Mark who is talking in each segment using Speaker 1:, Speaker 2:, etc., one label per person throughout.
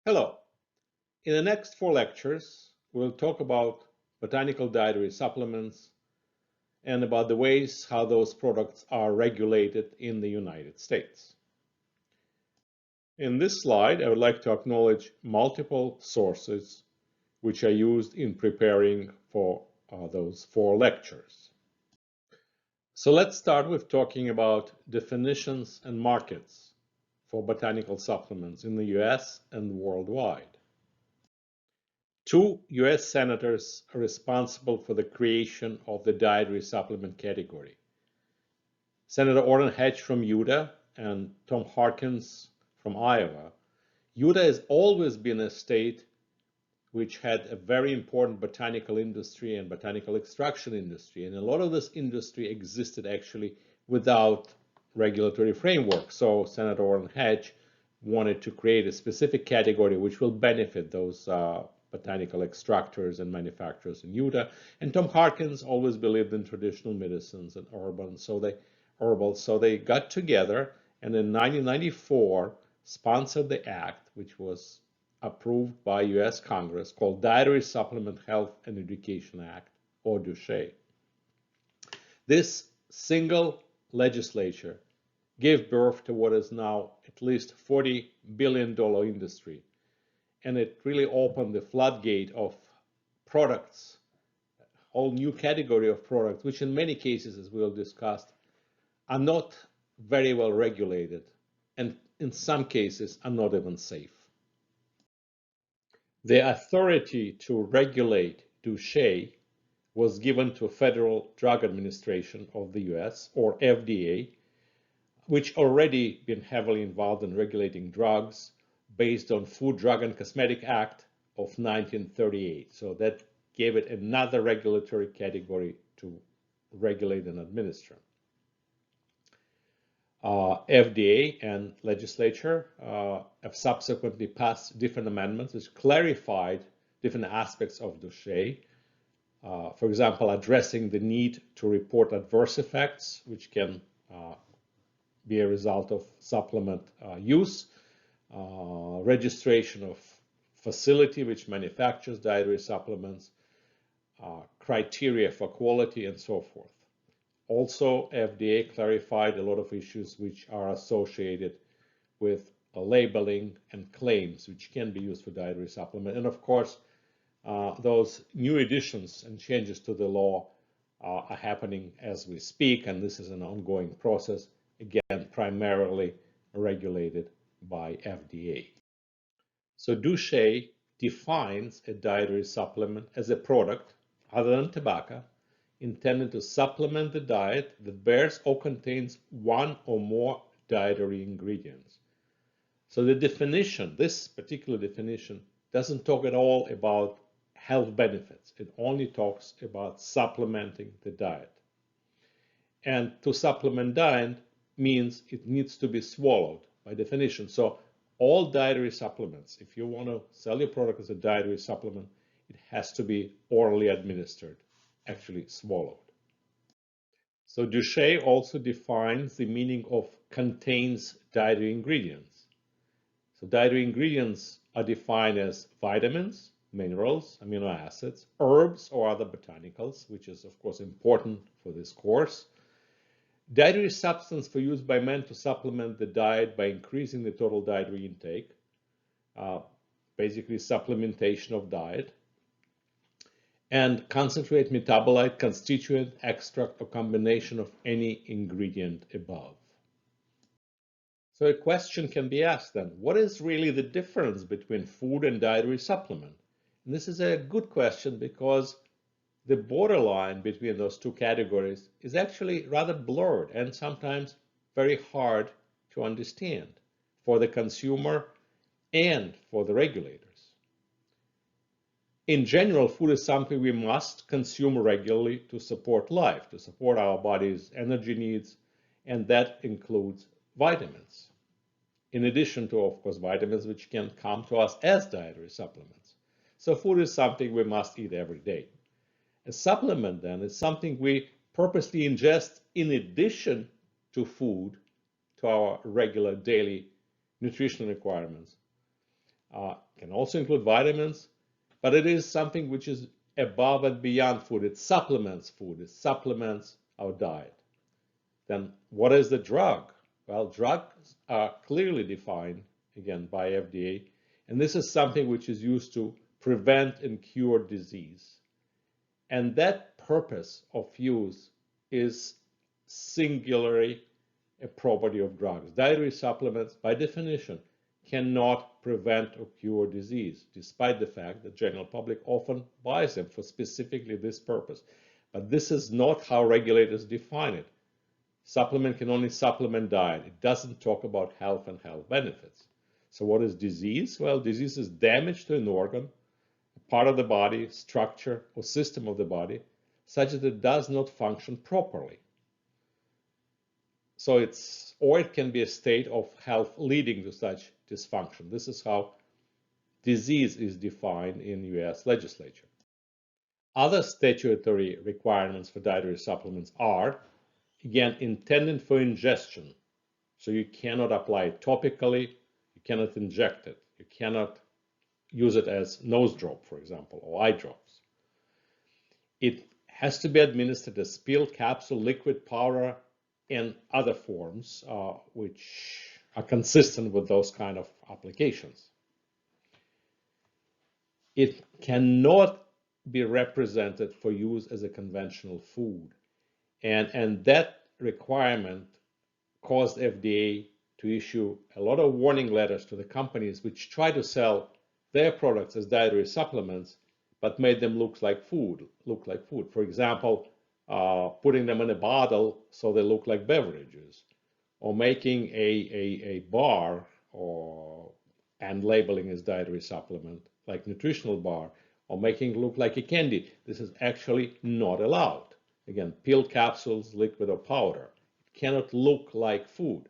Speaker 1: Hello. In the next 4 lectures, we'll talk about botanical dietary supplements and about the ways how those products are regulated in the United States. In this slide, I would like to acknowledge multiple sources which I used in preparing for those 4 lectures. So let's start with talking about definitions and markets for botanical supplements in the US and worldwide. 2 US senators are responsible for the creation of the dietary supplement category. Senator Orrin Hatch from Utah and Tom Harkins from Iowa. Utah has always been a state which had a very important botanical industry and botanical extraction industry. And a lot of this industry existed actually without regulatory framework. So Senator Orrin Hatch wanted to create a specific category which will benefit those botanical extractors and manufacturers in Utah. And Tom Harkins always believed in traditional medicines and herbal, so they got together and in 1994 sponsored the act, which was approved by US Congress, called Dietary Supplement Health and Education Act, or DSHEA. This single legislature gave birth to what is now at least $40 billion industry. And it really opened the floodgate of products, a whole new category of products, which in many cases, as we'll discuss, are not very well regulated, and in some cases are not even safe. The authority to regulate DSHEA was given to Federal Drug Administration of the US, or FDA, which already been heavily involved in regulating drugs based on Food, Drug, and Cosmetic Act of 1938. So that gave it another regulatory category to regulate and administer. FDA and legislature have subsequently passed different amendments which clarified different aspects of DSHEA. For example, addressing the need to report adverse effects, which can be a result of supplement use, registration of facility which manufactures dietary supplements, criteria for quality, and so forth. Also, FDA clarified a lot of issues which are associated with labeling and claims which can be used for dietary supplement. And of course, those new additions and changes to the law are happening as we speak, and this is an ongoing process, again, primarily regulated by FDA. So DSHEA defines a dietary supplement as a product, other than tobacco, intended to supplement the diet that bears or contains one or more dietary ingredients. So the definition, this particular definition, doesn't talk at all about health benefits. It only talks about supplementing the diet. And to supplement diet means it needs to be swallowed by definition. So all dietary supplements, if you want to sell your product as a dietary supplement, it has to be orally administered, actually swallowed. So DSHEA also defines the meaning of contains dietary ingredients. So dietary ingredients are defined as vitamins, minerals, amino acids, herbs or other botanicals, which is of course important for this course. Dietary substance for use by men to supplement the diet by increasing the total dietary intake, basically supplementation of diet, and concentrate, metabolite, constituent, extract, or combination of any ingredient above. So a question can be asked then, what is really the difference between food and dietary supplement? And this is a good question because the borderline between those two categories is actually rather blurred and sometimes very hard to understand for the consumer and for the regulators. In general, food is something we must consume regularly to support life, to support our body's energy needs, and that includes vitamins. In addition to, of course, vitamins which can come to us as dietary supplements. So food is something we must eat every day. A supplement, then, is something we purposely ingest in addition to food, to our regular daily nutritional requirements. can also include vitamins, but it is something which is above and beyond food. It supplements food. It supplements our diet. Then what is the drug? Well, drugs are clearly defined, again, by FDA, and this is something which is used to prevent and cure disease. And that purpose of use is singularly a property of drugs. Dietary supplements, by definition, cannot prevent or cure disease, despite the fact that the general public often buys them for specifically this purpose. But this is not how regulators define it. Supplement can only supplement diet. It doesn't talk about health and health benefits. So what is disease? Well, disease is damage to an organ, a part of the body, structure, or system of the body, such that it does not function properly. So it can be a state of health leading to such dysfunction. This is how disease is defined in US legislature. Other statutory requirements for dietary supplements are, again, intended for ingestion. So you cannot apply it topically, you cannot inject it, you cannot use it as nose drop, for example, or eye drops. It has to be administered as pill, capsule, liquid, powder, and other forms which are consistent with those kind of applications. It cannot be represented for use as a conventional food. And that requirement caused FDA to issue a lot of warning letters to the companies which try to sell their products as dietary supplements, but made them look like food. For example, putting them in a bottle so they look like beverages, or making a bar and labeling as dietary supplement, like nutritional bar, or making it look like a candy. This is actually not allowed. Again, pill, capsules, liquid, or powder. It cannot look like food.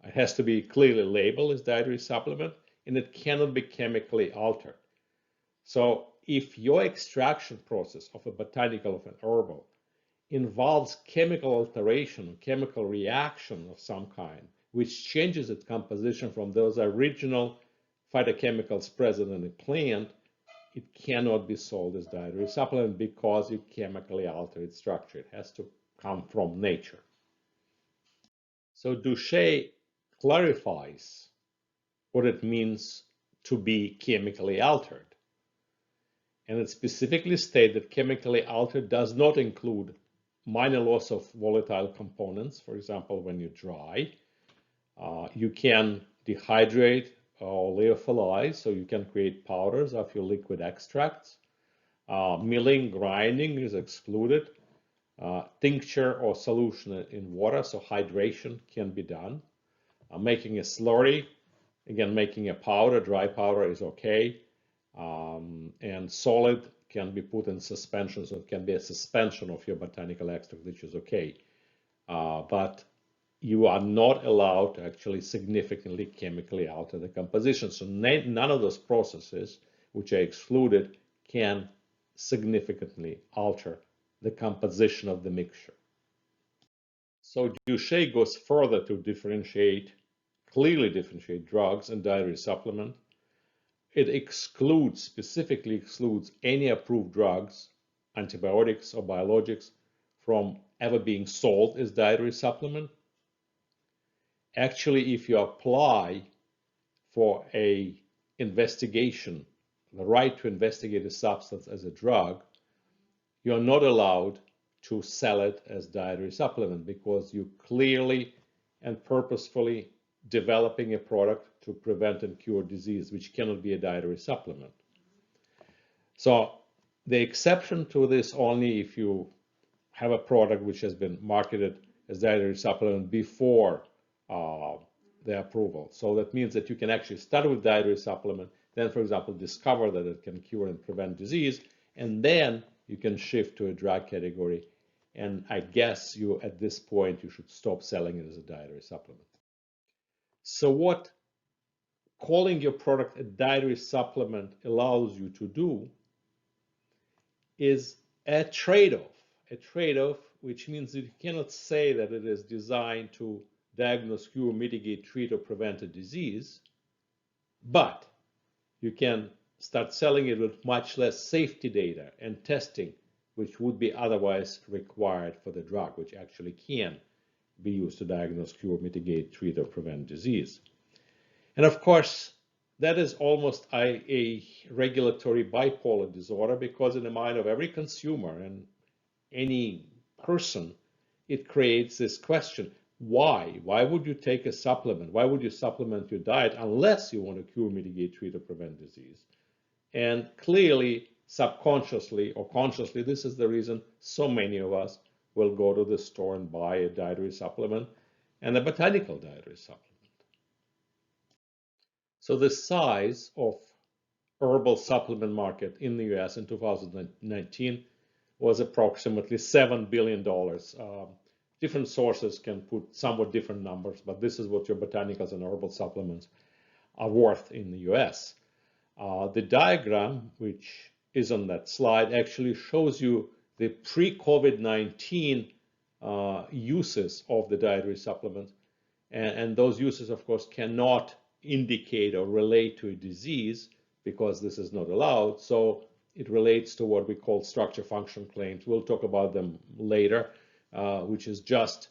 Speaker 1: It has to be clearly labeled as dietary supplement, and it cannot be chemically altered. So if your extraction process of a botanical, of an herbal, involves chemical alteration or chemical reaction of some kind, which changes its composition from those original phytochemicals present in the plant, it cannot be sold as dietary supplement because you chemically alter its structure. It has to come from nature. So Duché clarifies what it means to be chemically altered. And it specifically states that chemically altered does not include minor loss of volatile components. For example, when you dry, you can dehydrate or lyophilize, so you can create powders of your liquid extracts. Milling, grinding is excluded. Tincture or solution in water, so hydration can be done. Making a slurry, again, making a powder, dry powder is okay. And solid can be put in suspension, so it can be a suspension of your botanical extract, which is okay. But you are not allowed to actually significantly chemically alter the composition. So none of those processes which are excluded can significantly alter the composition of the mixture. So Duché goes further to clearly differentiate drugs and dietary supplement. It specifically excludes any approved drugs, antibiotics or biologics from ever being sold as dietary supplement. Actually, if you apply for a investigation, the right to investigate a substance as a drug, you're not allowed to sell it as dietary supplement because you clearly and purposefully developing a product to prevent and cure disease, which cannot be a dietary supplement. So the exception to this only if you have a product which has been marketed as dietary supplement before the approval. So that means that you can actually start with dietary supplement, then, for example, discover that it can cure and prevent disease, and then you can shift to a drug category. And I guess at this point, you should stop selling it as a dietary supplement. So what calling your product a dietary supplement allows you to do is a trade-off, which means that you cannot say that it is designed to diagnose, cure, mitigate, treat, or prevent a disease, But you can start selling it with much less safety data and testing, which would be otherwise required for the drug, which actually can be used to diagnose, cure, mitigate, treat, or prevent disease. And of course, that is almost a regulatory bipolar disorder, because in the mind of every consumer and any person, it creates this question: why? Why would you take a supplement? Why would you supplement your diet unless you want to cure, mitigate, treat, or prevent disease? And clearly, subconsciously or consciously, this is the reason so many of us will go to the store and buy a dietary supplement, and a botanical dietary supplement. So the size of herbal supplement market in the US in 2019 was approximately $7 billion. Different sources can put somewhat different numbers, but this is what your botanicals and herbal supplements are worth in the US. The diagram, which is on that slide, actually shows you the pre-COVID-19 uses of the dietary supplements. And those uses, of course, cannot indicate or relate to a disease, because this is not allowed. So it relates to what we call structure function claims. We'll talk about them later, which is just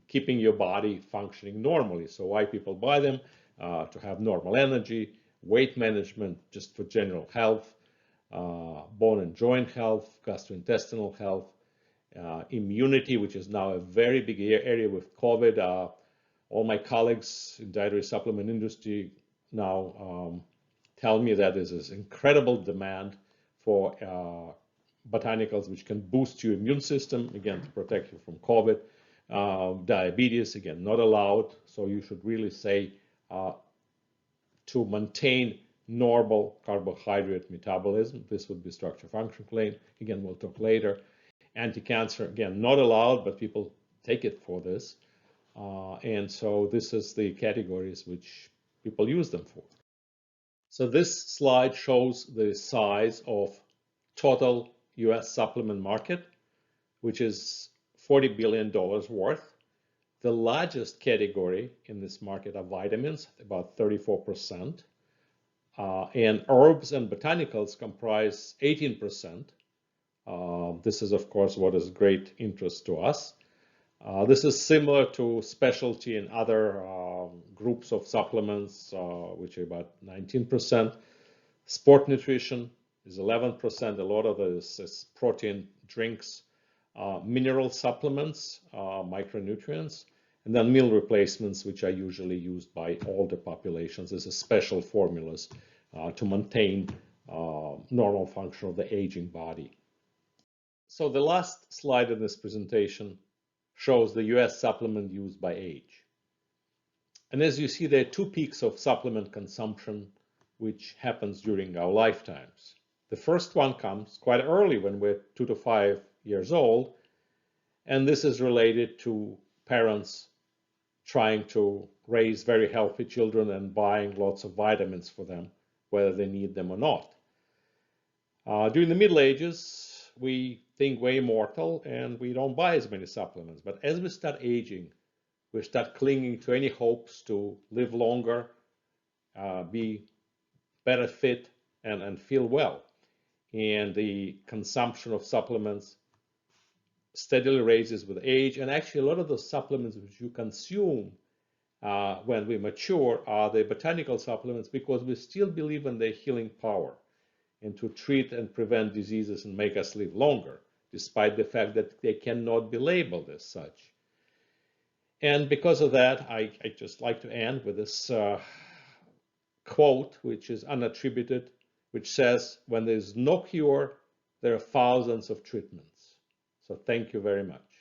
Speaker 1: keeping your body functioning normally. So why people buy them: to have normal energy, weight management, just for general health, bone and joint health, gastrointestinal health, immunity, which is now a very big area with COVID. All my colleagues in dietary supplement industry now tell me that there's this incredible demand for botanicals which can boost your immune system, again, to protect you from COVID. Diabetes, again, not allowed. So you should really say to maintain normal carbohydrate metabolism. This would be structure function claim. Again, we'll talk later. Anti-cancer, again, not allowed, but people take it for this. And so this is the categories which people use them for. So this slide shows the size of total US supplement market, which is $40 billion worth. The largest category in this market are vitamins, about 34%. And herbs and botanicals comprise 18%. This is, of course, what is great interest to us. This is similar to specialty and other groups of supplements, which are about 19%. Sport nutrition is 11%. A lot of this is protein drinks, mineral supplements, micronutrients, and then meal replacements, which are usually used by older populations as a special formulas to maintain normal function of the aging body. So the last slide in this presentation shows the US supplement use by age. And as you see, there are two peaks of supplement consumption which happens during our lifetimes. The first one comes quite early, when we're 2 to 5 years old, and this is related to parents trying to raise very healthy children and buying lots of vitamins for them, whether they need them or not. During the Middle Ages, we think we're immortal and we don't buy as many supplements. But as we start aging, we start clinging to any hopes to live longer, be better fit, and feel well. And the consumption of supplements steadily raises with age. And actually, a lot of those supplements which you consume when we mature are the botanical supplements, because we still believe in their healing power and to treat and prevent diseases and make us live longer, despite the fact that they cannot be labeled as such. And because of that, I just like to end with this quote, which is unattributed, which says, "When there's no cure, there are thousands of treatments." So thank you very much.